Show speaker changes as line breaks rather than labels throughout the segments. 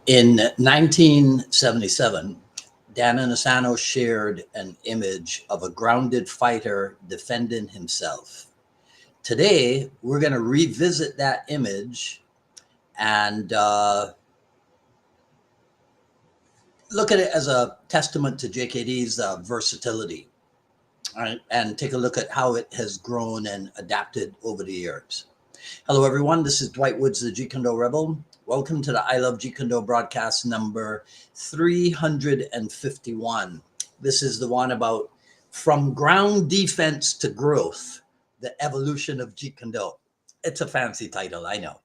In 1977, Dan Inosanto shared an image of a grounded fighter defending himself. Today, we're going to revisit that image and look at it as a testament to JKD's versatility, right? And take a look at how it has grown and adapted over the years. Hello, everyone. This is Dwight Woods, the Jeet Kune Rebel. Welcome to the I Love Jeet Kune broadcast number 351. This is the one about from ground defense to growth, the evolution of Jeet Kune. It's a fancy title, I know.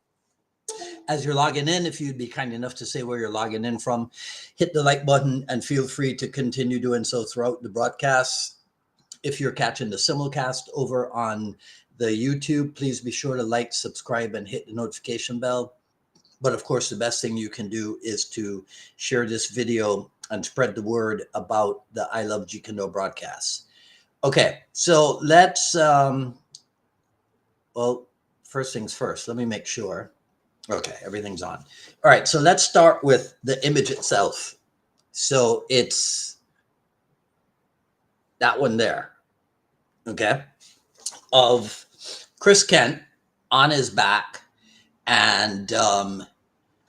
As you're logging in, if you'd be kind enough to say where you're logging in from, hit the like button and feel free to continue doing so throughout the broadcast. If you're catching the simulcast over on the YouTube, please be sure to like, subscribe, and hit the notification bell. But of course, the best thing you can do is to share this video and spread the word about the I Love Jeet Kune broadcasts. Okay, so let's, well, first things first, let me make sure. Okay, everything's on. All right, so let's start with the image itself. So it's that one there, okay, of Chris Kent on his back. And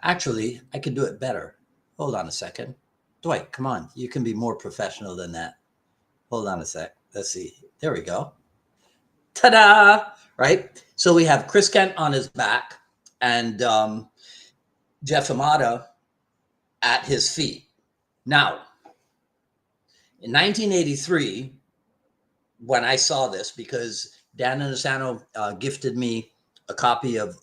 actually, I can do it better. Hold on a second. Dwight, come on. You can be more professional than that. Hold on a sec. Let's see. There we go. Ta-da! Right? So we have Chris Kent on his back and Jeff Amata at his feet. Now, in 1983, when I saw this, because Dan Inosanto gifted me a copy of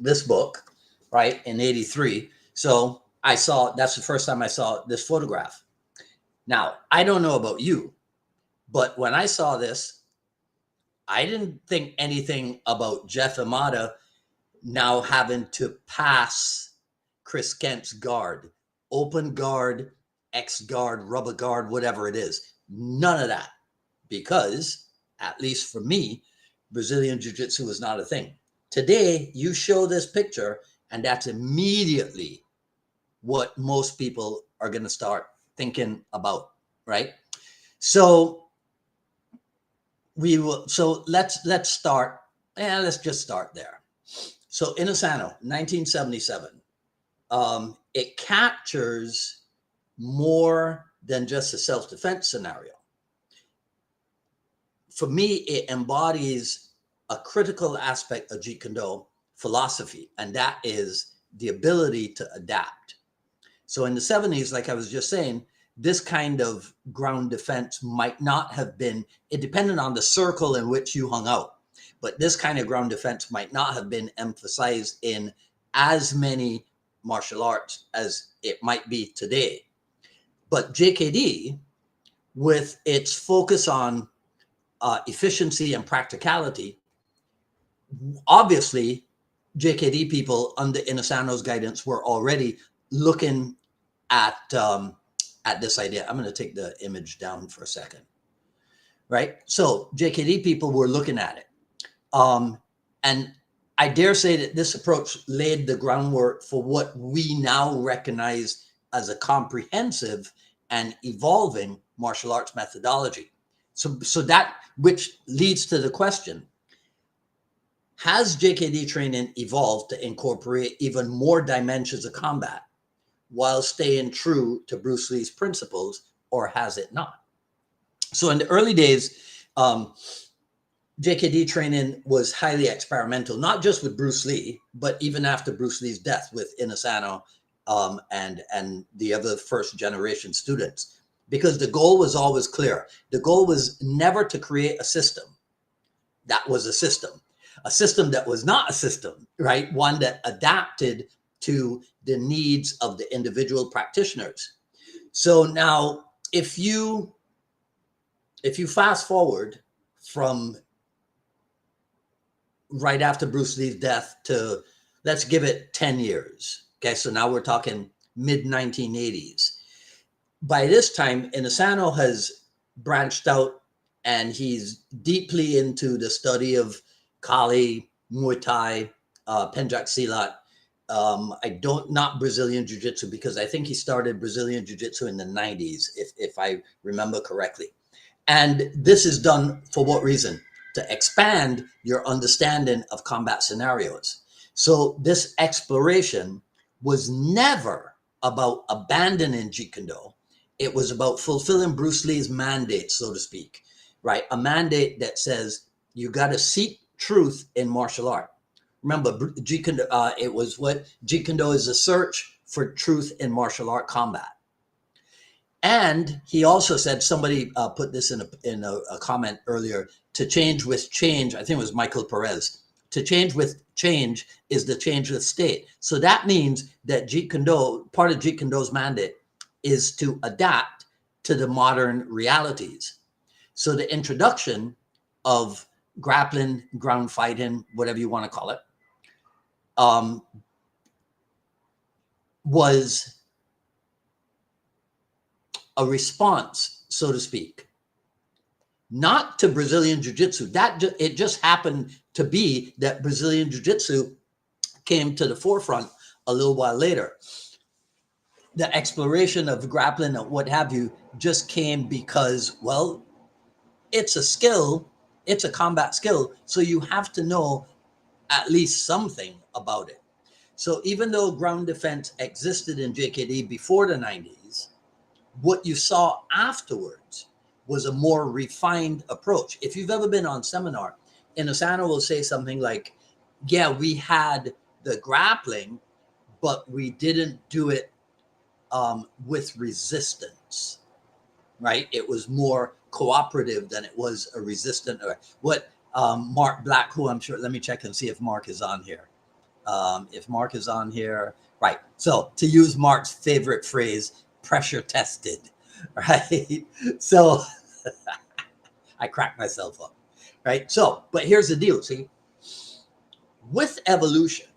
this book, right, in 83. So I saw, that's the first time I saw this photograph. Now, I don't know about you, but when I saw this, I didn't think anything about Jeff Amata now having to pass Chris Kent's guard, open guard, X guard, rubber guard, whatever it is. None of that, because at least for me, Brazilian Jiu-Jitsu is not a thing. Today, you show this picture, and that's immediately what most people are going to start thinking about, right? So we will. So let's start. And let's just start there. So Inosanto, 1977. It captures more than just a self-defense scenario. For me, it embodies a critical aspect of Jeet Kune philosophy, and that is the ability to adapt. So in the 70s, like I was just saying, this kind of ground defense might not have been, it depended on the circle in which you hung out, but this kind of ground defense might not have been emphasized in as many martial arts as it might be today. But JKD, with its focus on efficiency and practicality, obviously JKD people under Inosanto's guidance were already looking at this idea. I'm going to take the image down for a second, right? So JKD people were looking at it. And I dare say that this approach laid the groundwork for what we now recognize as a comprehensive and evolving martial arts methodology. So that, which leads to the question, has JKD training evolved to incorporate even more dimensions of combat while staying true to Bruce Lee's principles, or has it not? So in the early days, JKD training was highly experimental, not just with Bruce Lee, but even after Bruce Lee's death with Inosanto and the other first generation students, because the goal was always clear. The goal was never to create a system that was a system that was not a system, right? One that adapted to the needs of the individual practitioners. So now, if you fast forward from right after Bruce Lee's death to, let's give it 10 years. Okay, so now we're talking mid-1980s. By this time, Inosanto has branched out and he's deeply into the study of Kali, Muay Thai, Penjak Silat. Not Brazilian Jiu-Jitsu, because I think he started Brazilian Jiu-Jitsu in the 90s, if I remember correctly. And this is done for what reason? To expand your understanding of combat scenarios. So this exploration was never about abandoning Jeet Kune Do. It was about fulfilling Bruce Lee's mandate, so to speak, right? A mandate that says you got to seek truth in martial art. Remember, Jeet Kune Do, it was what Jeet Kune Do is a search for truth in martial art combat. And he also said, somebody put this in a comment earlier, to change with change. I think it was Michael Perez. To change with change is the change with state. So that means that Jeet Kune Do, part of Jeet Kune Do's mandate is to adapt to the modern realities. So the introduction of grappling, ground fighting, whatever you want to call it, was a response, so to speak, not to Brazilian Jiu-Jitsu. It just happened to be that Brazilian Jiu-Jitsu came to the forefront a little while later. The exploration of grappling and what have you just came because, well, it's a skill, it's a combat skill, so you have to know at least something about it. So even though ground defense existed in JKD before the 90s, what you saw afterwards was a more refined approach. If you've ever been on seminar, Inosano will say something like, yeah, we had the grappling, but we didn't do it with resistance, right? It was more cooperative than it was a resistant. What Mark Black, who I'm sure, let me check and see if Mark is on here. If Mark is on here, right. So to use Mark's favorite phrase, pressure tested, right? So I cracked myself up, right? So, but here's the deal, see? With evolution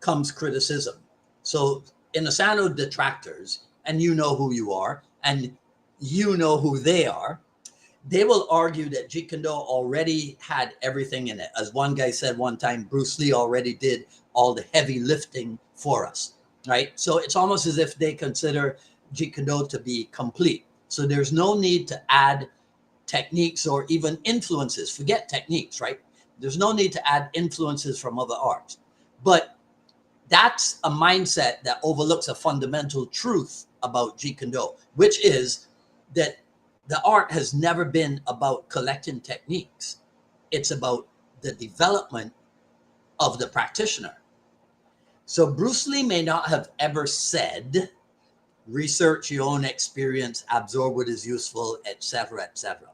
comes criticism. So Inosano detractors, and you know who you are, and you know who they are, they will argue that Jeet Kune Do already had everything in it. As one guy said one time, Bruce Lee already did all the heavy lifting for us, right? So it's almost as if they consider Jeet Kune Do to be complete. So there's no need to add techniques or even influences. Forget techniques, right? There's no need to add influences from other arts. But that's a mindset that overlooks a fundamental truth about Jeet Kune Do, which is that the art has never been about collecting techniques. It's about the development of the practitioner. So Bruce Lee may not have ever said, research your own experience, absorb what is useful, etc., etc.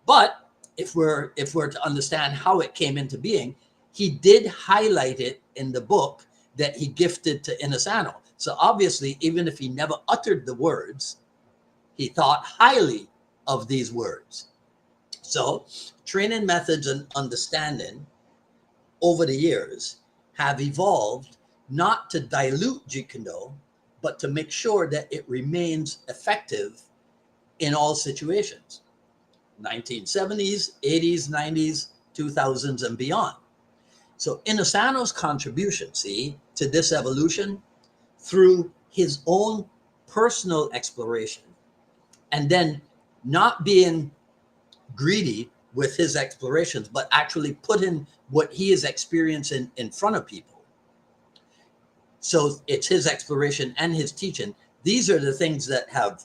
But if we're to understand how it came into being, he did highlight it in the book that he gifted to Inosano. So obviously, even if he never uttered the words, he thought highly of these words. So training methods and understanding over the years have evolved not to dilute Jeet Kune Do, but to make sure that it remains effective in all situations. 1970s, 80s, 90s, 2000s, and beyond. So Inosano's contribution, see, to this evolution through his own personal exploration, and then not being greedy with his explorations, but actually putting what he is experiencing in front of people. So it's his exploration and his teaching. These are the things that have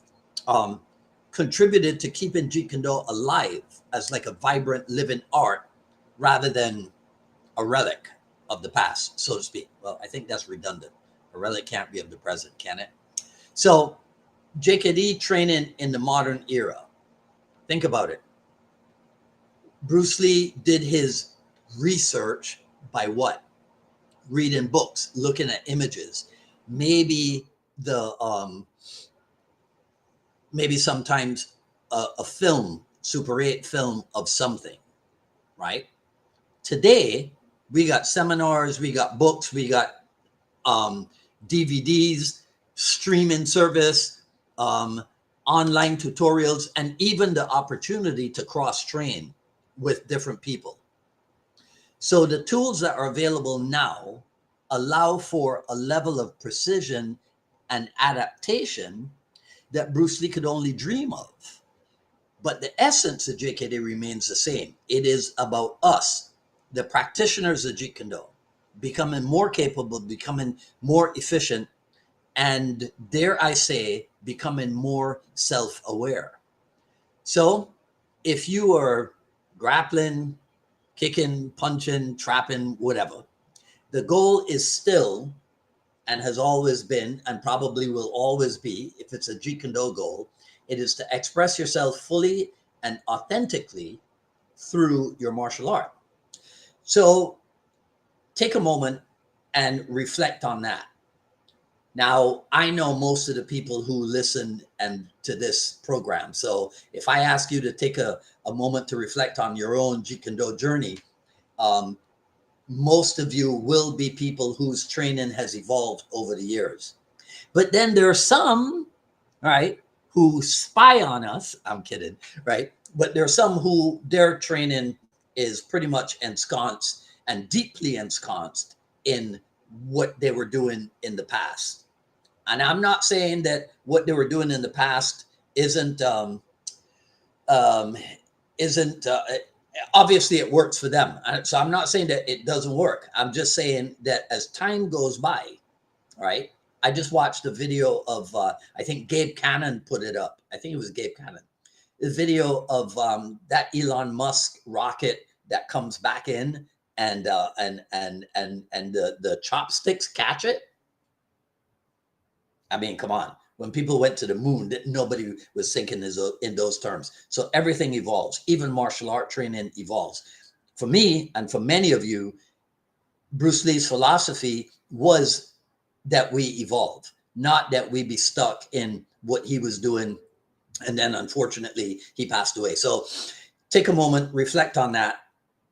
contributed to keeping Jeet Kune Do alive as like a vibrant, living art rather than a relic of the past, so to speak. Well, I think that's redundant. A relic can't be of the present, can it? So JKD training in the modern era. Think about it. Bruce Lee did his research by what? Reading books, looking at images, maybe maybe sometimes a film, Super 8 film of something, right? Today, we got seminars, we got books, we got DVDs, streaming service, online tutorials, and even the opportunity to cross-train with different people. So the tools that are available now allow for a level of precision and adaptation that Bruce Lee could only dream of. But the essence of JKD remains the same. It is about us, the practitioners of Jeet Kune, becoming more capable, becoming more efficient, and dare I say, becoming more self-aware. So if you are grappling, kicking, punching, trapping, whatever, the goal is still and has always been and probably will always be, if it's a Jeet Kune goal, it is to express yourself fully and authentically through your martial art. So take a moment and reflect on that. Now, I know most of the people who listen and to this program. So if I ask you to take a moment to reflect on your own Jeet Kune journey, um, most of you will be people whose training has evolved over the years. But then there are some, right, who spy on us. I'm kidding, right? But there are some who their training is pretty much ensconced and deeply ensconced in what they were doing in the past. And I'm not saying that what they were doing in the past isn't um, isn't obviously it works for them. So I'm not saying that it doesn't work. I'm just saying that as time goes by, right? I just watched a video of I think Gabe Cannon put it up. I think it was Gabe Cannon. The video of that Elon Musk rocket that comes back in and the chopsticks catch it. I mean, come on. When people went to the moon, nobody was thinking in those terms. So everything evolves. Even martial art training evolves. For me, and for many of you, Bruce Lee's philosophy was that we evolve, not that we be stuck in what he was doing. And then unfortunately, he passed away. So take a moment, reflect on that.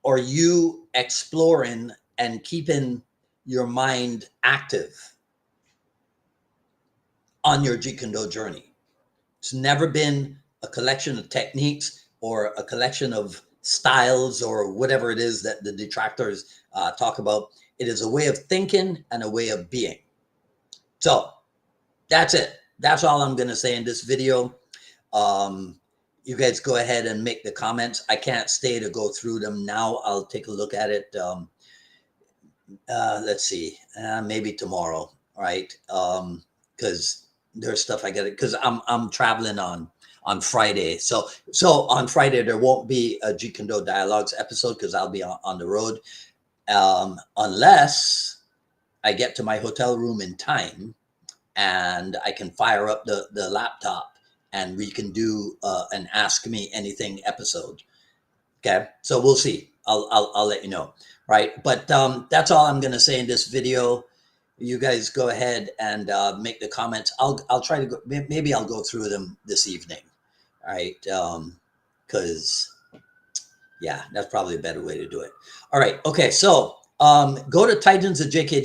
Are you exploring and keeping your mind active on your Jeet Kune journey? It's never been a collection of techniques or a collection of styles or whatever it is that the detractors talk about. It is a way of thinking and a way of being. So that's it. That's all I'm going to say in this video. You guys go ahead and make the comments. I can't stay to go through them now. I'll take a look at it. Let's see, maybe tomorrow, right? Because there's stuff I got it because I'm traveling on Friday. So on Friday there won't be a Jeet Kune Dialogues episode because I'll be on the road, unless I get to my hotel room in time and I can fire up the laptop and we can do an Ask Me Anything episode. Okay, so we'll see. I'll let you know, right? But that's all I'm going to say in this video. You guys go ahead and make the comments. I'll try to go. Maybe I'll go through them this evening, all right? Because yeah, that's probably a better way to do it. All right. Okay. So go to Titans of JKD.